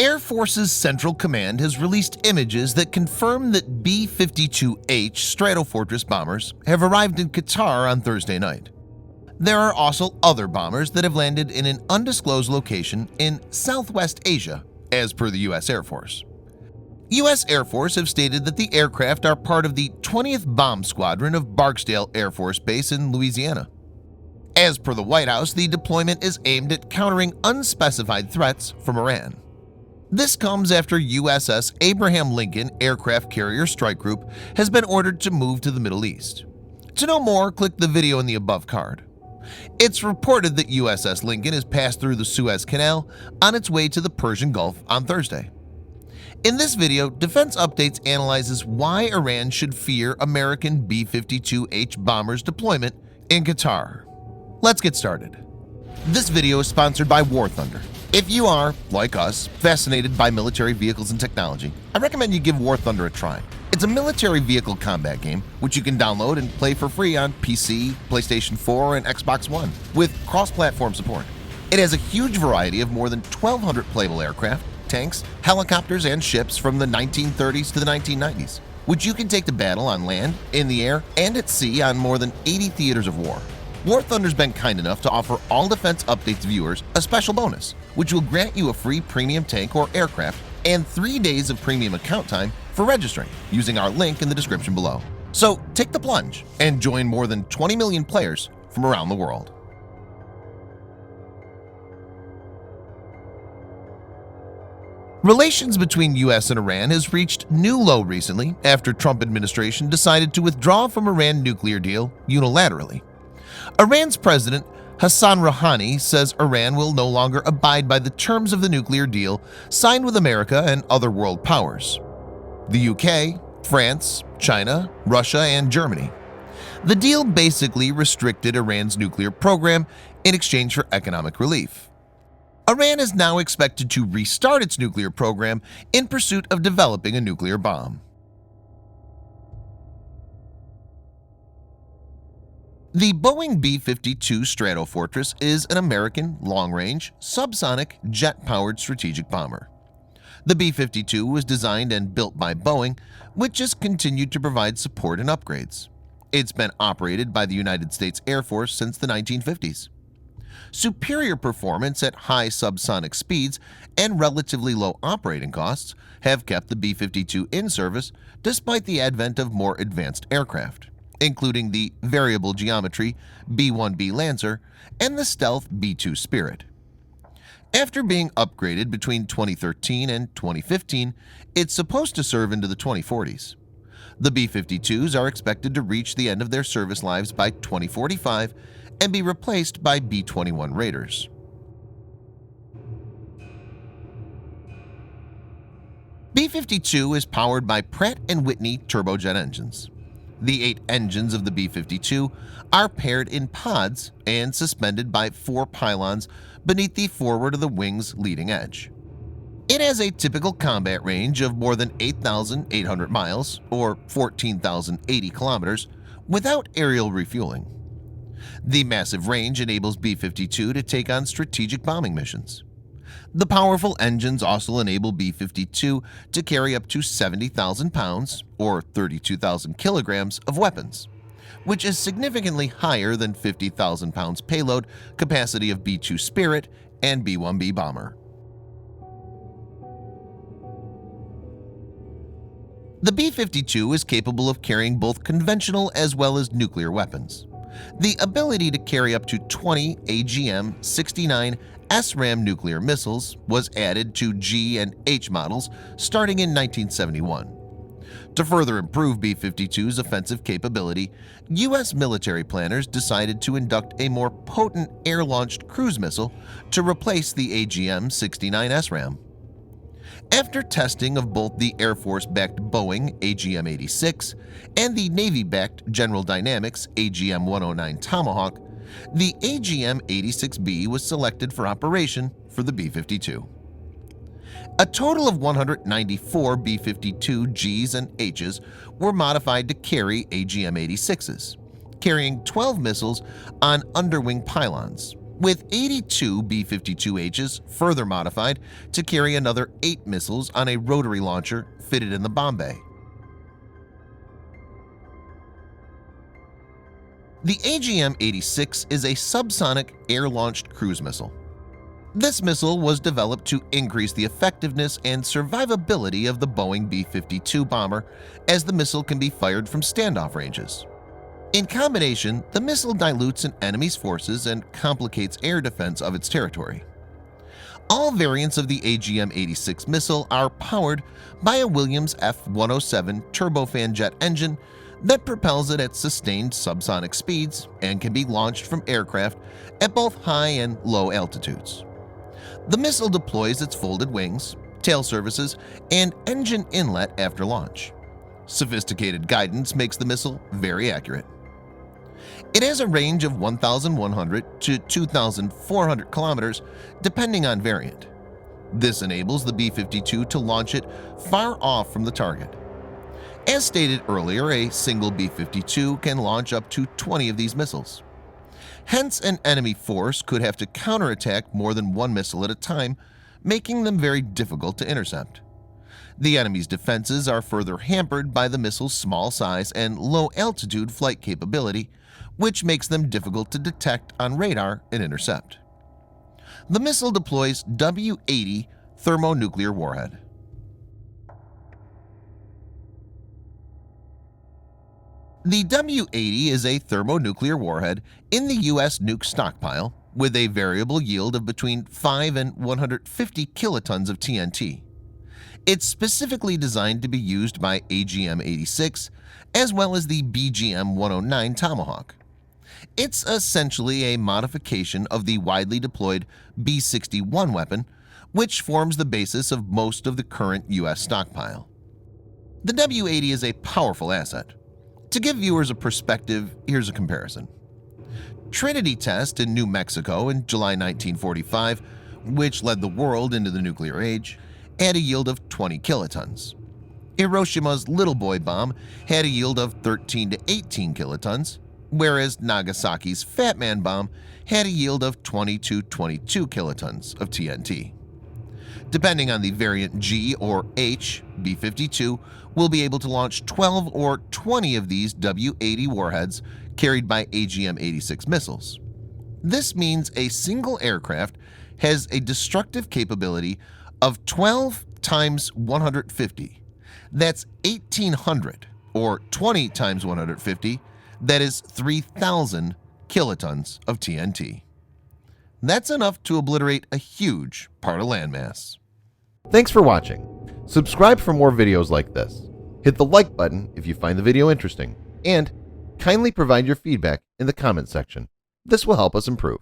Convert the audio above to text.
Air Force's Central Command has released images that confirm that B-52H Stratofortress bombers have arrived in Qatar on Thursday night. There are also other bombers that have landed in an undisclosed location in Southwest Asia, as per the U.S. Air Force. U.S. Air Force have stated that the aircraft are part of the 20th Bomb Squadron of Barksdale Air Force Base in Louisiana. As per the White House, the deployment is aimed at countering unspecified threats from Iran. This comes after USS Abraham Lincoln aircraft carrier strike group has been ordered to move to the Middle East. To know more, click the video in the above card. It's reported that USS Lincoln has passed through the Suez Canal on its way to the Persian Gulf on Thursday. In this video, Defense Updates analyzes why Iran should fear American B-52H bombers deployment in Qatar. Let's get started. This video is sponsored by War Thunder. If you are, like us, fascinated by military vehicles and technology, I recommend you give War Thunder a try. It's a military vehicle combat game which you can download and play for free on PC, PlayStation 4, and Xbox One with cross-platform support. It has a huge variety of more than 1,200 playable aircraft, tanks, helicopters, and ships from the 1930s to the 1990s, which you can take to battle on land, in the air, and at sea on more than 80 theaters of war. War Thunder's been kind enough to offer all Defense Updates viewers a special bonus, which will grant you a free premium tank or aircraft and 3 days of premium account time for registering using our link in the description below. So take the plunge and join more than 20 million players from around the world. Relations between U.S. and Iran has reached new low recently after Trump administration decided to withdraw from Iran nuclear deal unilaterally. Iran's President Hassan Rouhani says Iran will no longer abide by the terms of the nuclear deal signed with America and other world powers: the UK, France, China, Russia, and Germany. The deal basically restricted Iran's nuclear program in exchange for economic relief. Iran is now expected to restart its nuclear program in pursuit of developing a nuclear bomb. The Boeing B-52 Stratofortress is an American long-range, subsonic, jet-powered strategic bomber. The B-52 was designed and built by Boeing, which has continued to provide support and upgrades. It's been operated by the United States Air Force since the 1950s. Superior performance at high subsonic speeds and relatively low operating costs have kept the B-52 in service despite the advent of more advanced aircraft, including the variable geometry B-1B Lancer and the stealth B-2 Spirit. After being upgraded between 2013 and 2015, it's supposed to serve into the 2040s. The B-52s are expected to reach the end of their service lives by 2045 and be replaced by B-21 Raiders. B-52 is powered by Pratt & Whitney turbojet engines. The 8 engines of the B-52 are paired in pods and suspended by 4 pylons beneath the forward of the wing's leading edge. It has a typical combat range of more than 8,800 miles or 14,080 kilometers without aerial refueling. The massive range enables B-52 to take on strategic bombing missions. The powerful engines also enable B-52 to carry up to 70,000 pounds or 32,000 kilograms of weapons, which is significantly higher than 50,000 pounds payload capacity of B-2 Spirit and B-1B bomber. The B-52 is capable of carrying both conventional as well as nuclear weapons. The ability to carry up to 20 AGM-69 SRAM nuclear missiles was added to G and H models starting in 1971. To further improve B-52's offensive capability, U.S. military planners decided to induct a more potent air-launched cruise missile to replace the AGM-69 SRAM. After testing of both the Air Force-backed Boeing AGM-86 and the Navy-backed General Dynamics AGM-109 Tomahawk, the AGM-86B was selected for operation for the B-52. A total of 194 B-52 Gs and Hs were modified to carry AGM-86s, carrying 12 missiles on underwing pylons, with 82 B-52Hs further modified to carry another 8 missiles on a rotary launcher fitted in the bomb bay. The AGM-86 is a subsonic air-launched cruise missile. This missile was developed to increase the effectiveness and survivability of the Boeing B-52 bomber, as the missile can be fired from standoff ranges. In combination, the missile dilutes an enemy's forces and complicates air defense of its territory. All variants of the AGM-86 missile are powered by a Williams F-107 turbofan jet engine that propels it at sustained subsonic speeds and can be launched from aircraft at both high and low altitudes. The missile deploys its folded wings, tail services, and engine inlet after launch. Sophisticated guidance makes the missile very accurate. It has a range of 1,100 to 2,400 kilometers depending on variant. This enables the B-52 to launch it far off from the target. As stated earlier, a single B-52 can launch up to 20 of these missiles. Hence, an enemy force could have to counterattack more than one missile at a time, making them very difficult to intercept. The enemy's defenses are further hampered by the missile's small size and low-altitude flight capability, which makes them difficult to detect on radar and intercept. The missile deploys W-80 thermonuclear warhead. The W-80 is a thermonuclear warhead in the U.S. nuke stockpile with a variable yield of between 5 and 150 kilotons of TNT. It's specifically designed to be used by AGM-86 as well as the BGM-109 Tomahawk. It's essentially a modification of the widely deployed B-61 weapon, which forms the basis of most of the current U.S. stockpile. The W-80 is a powerful asset. To give viewers a perspective, here's a comparison. Trinity test in New Mexico in July 1945, which led the world into the nuclear age, had a yield of 20 kilotons. Hiroshima's Little Boy bomb had a yield of 13 to 18 kilotons, whereas Nagasaki's Fat Man bomb had a yield of 20 to 22 kilotons of TNT. Depending on the variant G or H, B-52 will be able to launch 12 or 20 of these W-80 warheads carried by AGM-86 missiles. This means a single aircraft has a destructive capability of 12 times 150. That's 1,800, or 20 times 150, that is 3,000 kilotons of TNT. That's enough to obliterate a huge part of landmass. Thanks for watching. Subscribe for more videos like this. Hit the like button if you find the video interesting, and kindly provide your feedback in the comment section. This will help us improve.